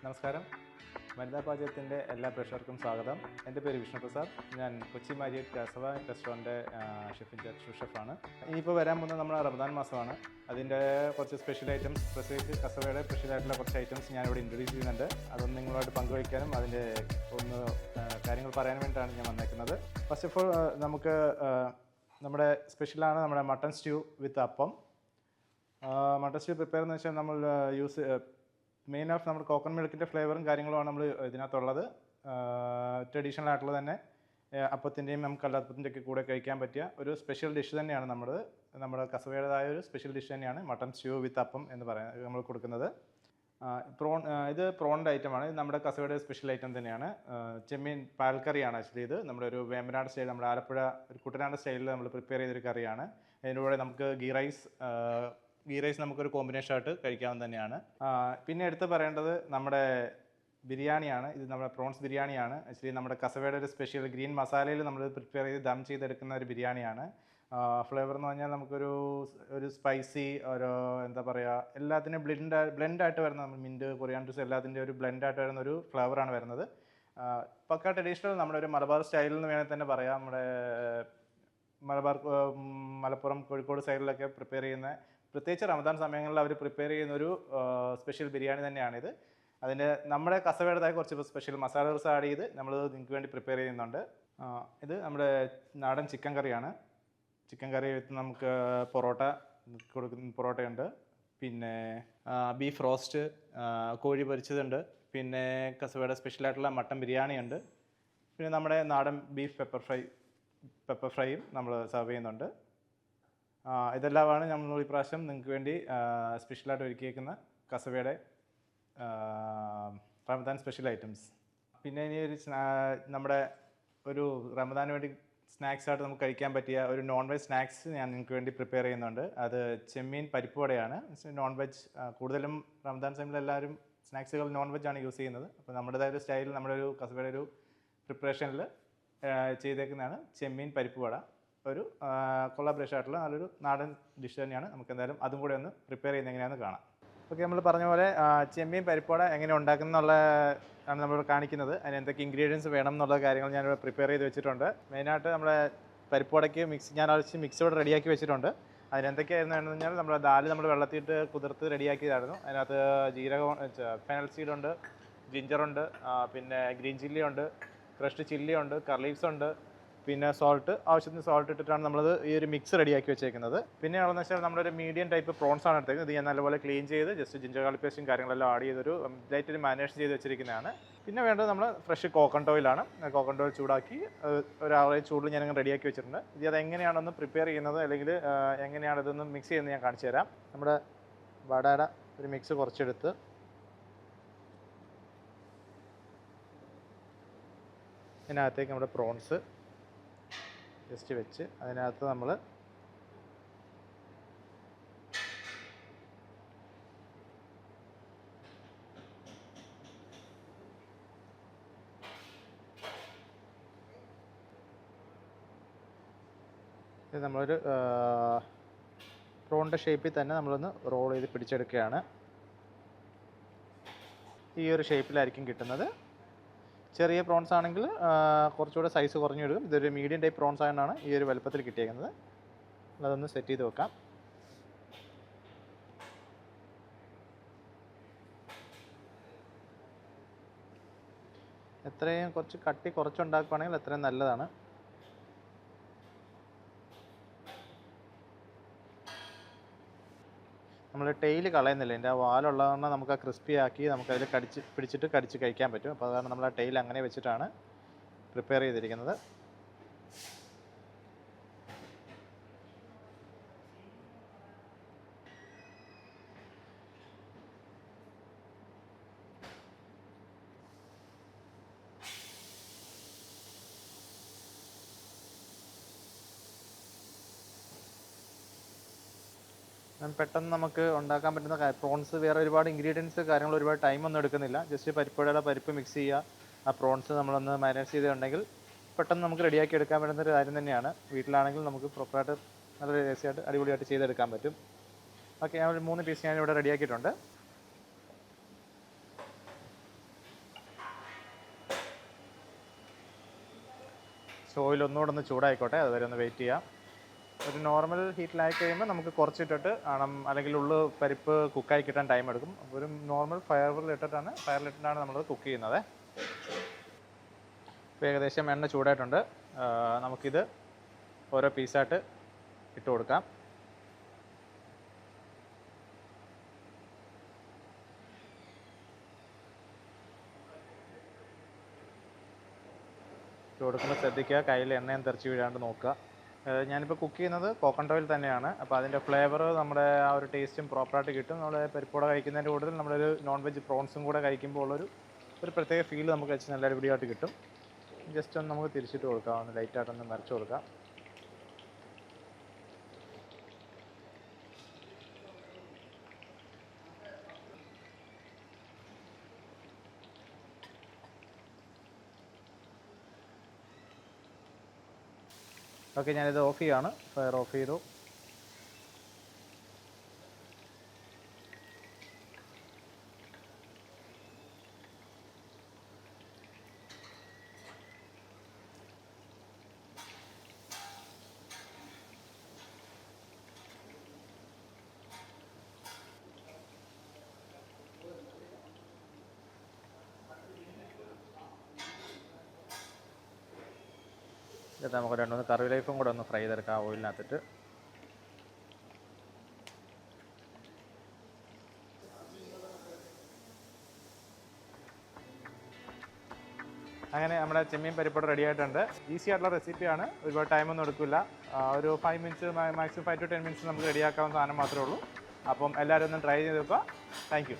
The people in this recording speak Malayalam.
നമസ്കാരം. വനിതാ പാചകത്തിൻ്റെ എല്ലാ പ്രേക്ഷകർക്കും സ്വാഗതം. എൻ്റെ പേര് വിഷ്ണുപ്രസാദ്. ഞാൻ കൊച്ചി മാരിയറ്റ് കസവ റെസ്റ്റോറൻറ്റ് സൂപ്പർ ഷെഫാണ്. ഇനിയിപ്പോൾ വരാൻ പോകുന്നത് നമ്മുടെ റമദാൻ മാസമാണ്. അതിൻ്റെ കുറച്ച് സ്പെഷ്യൽ ഐറ്റംസ്, പ്രത്യേകിച്ച് കസവയുടെ സ്പെഷ്യലായിട്ടുള്ള കുറച്ച് ഐറ്റംസ് ഞാനിവിടെ ഇൻട്രൊഡ്യൂസ് ചെയ്യുന്നുണ്ട്. അതൊന്ന് നിങ്ങളുമായിട്ട് പങ്കുവയ്ക്കാനും അതിൻ്റെ കാര്യങ്ങൾ പറയാനും വേണ്ടിയിട്ടാണ് ഞാൻ വന്നേക്കുന്നത്. ഫസ്റ്റ് ഓഫ് ഓൾ നമുക്ക് നമ്മുടെ സ്പെഷ്യലാണ് നമ്മുടെ മട്ടൺ സ്റ്റ്യൂ വിത്ത് അപ്പം. മട്ടൺ സ്റ്റ്യൂ പ്രിപ്പയർ എന്ന് വെച്ചാൽ നമ്മൾ മെയിൻ ഓഫ് നമ്മുടെ കോക്കനട്ട് മിൽക്കിൻ്റെ ഫ്ലേവറും കാര്യങ്ങളുമാണ് നമ്മൾ ഇതിനകത്തുള്ളത്. ട്രഡീഷണൽ ആയിട്ടുള്ള തന്നെ അപ്പത്തിൻ്റെയും നമുക്ക് കല്ലാത്തപ്പത്തിൻ്റെയൊക്കെ കൂടെ കഴിക്കാൻ പറ്റിയ ഒരു സ്പെഷ്യൽ ഡിഷ് തന്നെയാണ് നമ്മുടെ കസവയുടേതായ ഒരു സ്പെഷ്യൽ ഡിഷ് തന്നെയാണ് മട്ടൺ സ്റ്റ്യൂ വിത്ത് അപ്പം എന്ന് പറയുന്നത് നമ്മൾ കൊടുക്കുന്നത്. ഇത് പ്രോണിൻ്റെ ഐറ്റമാണ്. ഇത് നമ്മുടെ കസവയുടെ സ്പെഷ്യൽ ഐറ്റം തന്നെയാണ്. ചെമ്മീൻ പാൽക്കറിയാണ് ആക്ച്വലി. ഇത് നമ്മുടെ ഒരു വേമ്പനാട് സ്റ്റൈൽ, നമ്മുടെ ആലപ്പുഴ ഒരു കുട്ടനാട് സ്റ്റൈലിൽ നമ്മൾ പ്രിപ്പയർ ചെയ്തൊരു കറിയാണ്. അതിൻ്റെ കൂടെ നമുക്ക് ഗീ റൈസ് നമുക്കൊരു കോമ്പിനേഷൻ ആയിട്ട് കഴിക്കാവുന്ന തന്നെയാണ്. പിന്നെ എടുത്ത് പറയേണ്ടത് നമ്മുടെ ബിരിയാണിയാണ്. ഇത് നമ്മുടെ പ്രോൺസ് ബിരിയാണിയാണ്. ആക്ച്വലി നമ്മുടെ കസവയുടെ ഒരു സ്പെഷ്യൽ ഗ്രീൻ മസാലയിൽ നമ്മൾ പ്രിപ്പയർ ചെയ്ത് ദം ചെയ്തെടുക്കുന്ന ഒരു ബിരിയാണിയാണ്. ഫ്ലേവർ എന്ന് പറഞ്ഞാൽ നമുക്കൊരു സ്പൈസി, എന്താ പറയുക, എല്ലാത്തിനും ബ്ലെൻഡായിട്ട് വരുന്ന മിൻറ്റ്, കൊറിയാൻഡേഴ്സ് എല്ലാത്തിൻ്റെ ഒരു ബ്ലെൻഡായിട്ട് വരുന്ന ഒരു ഫ്ലേവറാണ് വരുന്നത്. പക്ക ട്രഡീഷണൽ നമ്മുടെ ഒരു മലബാർ സ്റ്റൈലിൽ എന്ന് വേണമെങ്കിൽ തന്നെ പറയാം. നമ്മുടെ മലപ്പുറം കോഴിക്കോട് സൈഡിലൊക്കെ പ്രിപ്പയർ ചെയ്യുന്ന, പ്രത്യേകിച്ച് റമദാൻ സമയങ്ങളിൽ അവർ പ്രിപ്പയർ ചെയ്യുന്നൊരു സ്പെഷ്യൽ ബിരിയാണി തന്നെയാണിത്. അതിൻ്റെ നമ്മുടെ കസവയുടേതായ കുറച്ച് സ്പെഷ്യൽ മസാലസ് ആഡ് ചെയ്ത് നമ്മൾ നിങ്ങൾക്ക് വേണ്ടി പ്രിപ്പയർ ചെയ്യുന്നുണ്ട്. ഇത് നമ്മുടെ നാടൻ ചിക്കൻ കറിയാണ്. ചിക്കൻ കറി വിത്ത് നമുക്ക് പൊറോട്ടയുണ്ട്, പിന്നെ ബീഫ് റോസ്റ്റ്, കോഴി പൊരിച്ചതുണ്ട്, പിന്നെ കസവയുടെ സ്പെഷ്യലായിട്ടുള്ള മട്ടൻ ബിരിയാണി ഉണ്ട്, പിന്നെ നമ്മുടെ നാടൻ ബീഫ് പെപ്പർ ഫ്രൈയും നമ്മൾ സെർവ് ചെയ്യുന്നുണ്ട്. ഇതെല്ലാമാണ് നമ്മൾ ഈ പ്രാവശ്യം നിങ്ങൾക്ക് വേണ്ടി സ്പെഷ്യലായിട്ട് ഒരുക്കിയേക്കുന്ന കസവയുടെ റമദാൻ സ്പെഷ്യൽ ഐറ്റംസ്. പിന്നെ ഇനി നമ്മുടെ ഒരു റമദാന് വേണ്ടി സ്നാക്സ് ആയിട്ട് നമുക്ക് കഴിക്കാൻ പറ്റിയ ഒരു നോൺ വെജ് സ്നാക്സ് ഞാൻ നിങ്ങൾക്ക് വേണ്ടി പ്രിപ്പയർ ചെയ്യുന്നുണ്ട്. അത് ചെമ്മീൻ പരിപ്പ് വടയാണ്. നോൺ വെജ് കൂടുതലും റമദാൻ ടൈമിൽ എല്ലാവരും സ്നാക്സുകൾ നോൺ വെജ് ആണ് യൂസ് ചെയ്യുന്നത്. അപ്പോൾ നമ്മുടേതായ ഒരു സ്റ്റൈലിൽ നമ്മുടെ ഒരു കസവയുടെ ഒരു പ്രിപ്പറേഷനിൽ ചെയ്തേക്കുന്നതാണ് ചെമ്മീൻ പരിപ്പ് വട. ഒരു കൊളാബറേഷൻ ആയിട്ടുള്ള നല്ലൊരു നാടൻ ഡിഷ് തന്നെയാണ്. നമുക്ക് എന്തായാലും അതും കൂടെ ഒന്ന് പ്രിപ്പയർ ചെയ്യുന്നത് എങ്ങനെയാണെന്ന് കാണാം. ഓക്കെ, നമ്മൾ പറഞ്ഞ പോലെ ചെമ്മീൻ പരിപ്പോട എങ്ങനെ ഉണ്ടാക്കുന്ന ആണ് നമ്മൾ കാണിക്കുന്നത്. അതിന് എന്തൊക്കെ ഇൻഗ്രീഡിയൻസ് വേണം എന്നുള്ള കാര്യങ്ങൾ ഞാനിവിടെ പ്രിപ്പയർ ചെയ്ത് വെച്ചിട്ടുണ്ട്. മെയിനായിട്ട് നമ്മുടെ പരിപ്പോടയ്ക്ക് ഞാൻ മിക്സ് ഇവിടെ റെഡിയാക്കി വെച്ചിട്ടുണ്ട്. അതിനെന്തൊക്കെയായിരുന്നു എന്ന് പറഞ്ഞാൽ നമ്മുടെ ദാല് നമ്മൾ വെള്ളത്തിയിട്ട് കുതിർത്ത് റെഡിയാക്കിയതായിരുന്നു. അതിനകത്ത് ജീരകം, ഫെനൽ സീഡുണ്ട്, ജിഞ്ചറുണ്ട്, പിന്നെ ഗ്രീൻ ചില്ലി ഉണ്ട്, ക്രഷ്ഡ് ചില്ലി ഉണ്ട്, കർലീവ്സ് ഉണ്ട്, പിന്നെ ആവശ്യത്തിന് സോൾട്ട് ഇട്ടിട്ടാണ് നമ്മളത് ഈ ഒരു മിക്സ് റെഡിയാക്കി വെച്ചേക്കുന്നത്. പിന്നെ ഉള്ളതെന്ന് വെച്ചാൽ നമ്മളൊരു മീഡിയം ടൈപ്പ് പ്രോൺസ് ആണ് എടുത്തേക്കുന്നത്. ഇത് ഞാൻ നല്ലപോലെ ക്ലീൻ ചെയ്ത് ജസ്റ്റ് ജിഞ്ചർ ഗാർലിക് പേസ്റ്റും കാര്യങ്ങളെല്ലാം ആഡ് ചെയ്തൊരു ലൈറ്റ് മാരിനേഷൻ ചെയ്ത് വെച്ചിരിക്കുന്നതാണ്. പിന്നെ വേണ്ടത് നമ്മൾ ഫ്രഷ് കോക്കനട്ട് ഓയിലാണ്. കോക്കനട്ട് ഓയിൽ ചൂടാക്കി ഒരു ആവറേജ് ചൂടിൽ ഞാനങ്ങ് റെഡിയാക്കി വെച്ചിട്ടുണ്ട്. ഇത് അതെങ്ങനെയാണെന്ന് പ്രിപ്പയർ ചെയ്യുന്നത് അല്ലെങ്കിൽ എങ്ങനെയാണ് ഇതൊന്ന് മിക്സ് ചെയ്യുന്നത് ഞാൻ കാണിച്ചു തരാം. നമ്മുടെ വടയുടെ ഒരു മിക്സ് കുറച്ചെടുത്ത് ഇതിനകത്തേക്ക് നമ്മുടെ പ്രോൺസ് ജസ്റ്റ് വെച്ച് അതിനകത്ത് നമ്മൾ നമ്മളൊരു പ്രോണിൻ്റെ ഷേപ്പിൽ തന്നെ നമ്മളൊന്ന് റോൾ ചെയ്ത് പിടിച്ചെടുക്കുകയാണ്. ഈ ഒരു ഷേപ്പിലായിരിക്കും കിട്ടുന്നത്. ചെറിയ പ്രോൺസ് ആണെങ്കിൽ കുറച്ചുകൂടെ സൈസ് കുറഞ്ഞു വരും. ഇതൊരു മീഡിയം ടൈപ്പ് പ്രോൺസ് ആയതുകൊണ്ടാണ് ഈ ഒരു വലുപ്പത്തിൽ കിട്ടിയേക്കുന്നത്. അതൊന്ന് സെറ്റ് ചെയ്ത് വെക്കാം. എത്രയും കുറച്ചുണ്ടാക്കുകയാണെങ്കിൽ അത്രയും നല്ലതാണ്. നമ്മൾ ടെയിൽ കളയുന്നില്ല. ഇതിൻ്റെ ആ വാലുള്ളതുകൊണ്ട് നമുക്ക് ആ ക്രിസ്പി ആക്കി നമുക്കതിൽ പിടിച്ചിട്ട് കടിച്ച് കഴിക്കാൻ പറ്റും. അപ്പോൾ അതാണ് നമ്മൾ ആ ടെയിൽ അങ്ങനെ വെച്ചിട്ടാണ് പ്രിപ്പയർ ചെയ്തിരിക്കുന്നത്. പെട്ടെന്ന് നമുക്ക് ഉണ്ടാക്കാൻ പറ്റുന്ന പ്രോൺസ്, വേറെ ഒരുപാട് ഇൻഗ്രീഡിയൻസ് കാര്യങ്ങൾ ഒരുപാട് ടൈമൊന്നും എടുക്കുന്നില്ല. ജസ്റ്റ് പരിപ്പ് മിക്സ് ചെയ്യുക, ആ പ്രോൺസ് നമ്മളൊന്ന് മാരിനേറ്റ് ചെയ്തിട്ടുണ്ടെങ്കിൽ പെട്ടെന്ന് നമുക്ക് റെഡിയാക്കി എടുക്കാൻ പറ്റുന്ന ഒരു കാര്യം തന്നെയാണ്. വീട്ടിലാണെങ്കിൽ നമുക്ക് പ്രോപ്പറായിട്ട് നല്ല ടേസ്റ്റിയായിട്ട് അടിപൊളിയായിട്ട് ചെയ്തെടുക്കാൻ പറ്റും. ഓക്കെ, ഞാൻ ഒരു 3 പീസ് ഞാനിവിടെ റെഡിയാക്കിയിട്ടുണ്ട്. ഓയിൽ ഒന്നുകൂടെ ഒന്ന് ചൂടായിക്കോട്ടെ, അതുവരെ ഒന്ന് വെയിറ്റ് ചെയ്യാം. ഒരു നോർമൽ ഹീറ്റിലായി കഴിയുമ്പോൾ നമുക്ക് കുറച്ചിട്ടിട്ട് ആണം, അല്ലെങ്കിൽ പരിപ്പ് കുക്കായി കിട്ടാൻ ടൈം എടുക്കും. അപ്പോൾ ഒരു നോർമൽ ഫയറിലിട്ടിട്ടാണ് നമ്മൾ കുക്ക് ചെയ്യുന്നത്. ഇപ്പോൾ ഏകദേശം എണ്ണ ചൂടായിട്ടുണ്ട്. നമുക്കിത് ഓരോ പീസായിട്ട് ഇട്ട് കൊടുക്കാം. ഇട്ട് കൊടുക്കുമ്പോൾ ശ്രദ്ധിക്കുക, കയ്യിൽ എണ്ണയും തെറിച്ച് വീഴാണ്ട് നോക്കുക. ഞാനിപ്പോൾ കുക്ക് ചെയ്യുന്നത് കോക്കനട്ട് ഓയിൽ തന്നെയാണ്. അപ്പോൾ അതിൻ്റെ ഫ്ലേവർ നമ്മുടെ ആ ഒരു ടേസ്റ്റും പ്രോപ്പറായിട്ട് കിട്ടും. നമ്മൾ പരിപ്പോടെ കഴിക്കുന്നതിൻ്റെ കൂടുതൽ നമ്മളൊരു നോൺ വെജ് പ്രോൺസും കൂടെ കഴിക്കുമ്പോൾ ഒരു പ്രത്യേക ഫീൽ നമുക്ക് വെച്ച് നല്ല അടിപൊളിയായിട്ട് കിട്ടും. ജസ്റ്റ് ഒന്ന് നമുക്ക് തിരിച്ചിട്ട് കൊടുക്കാം, ഒന്ന് ലൈറ്റായിട്ടൊന്ന് നിറച്ച് കൊടുക്കാം. ഓക്കെ, ഞാനിത് ഓഫ് ചെയ്യാണ്. ഫയർ ഓഫ് ചെയ്തു. ഇത് നമുക്ക് 2-3 കറിവേപ്പിലയും കൂടെ ഒന്ന് ഫ്രൈ ചെയ്തെടുക്കാം ഓയിലിനകത്തിട്ട്. അങ്ങനെ നമ്മുടെ ചെമ്മീൻ പരിപ്പോടെ റെഡി ആയിട്ടുണ്ട്. ഈസി ആയിട്ടുള്ള റെസിപ്പിയാണ്, ഒരുപാട് ടൈമൊന്നും എടുക്കില്ല. ഒരു 5 മിനിറ്റ്സ്, മാക്സിമം 5 to 10 മിനിറ്റ്സ് നമുക്ക് റെഡിയാക്കാവുന്ന സാധനം മാത്രമേ ഉള്ളൂ. അപ്പം എല്ലാവരും ഒന്ന് ട്രൈ ചെയ്ത് നോക്കുക. Thank you.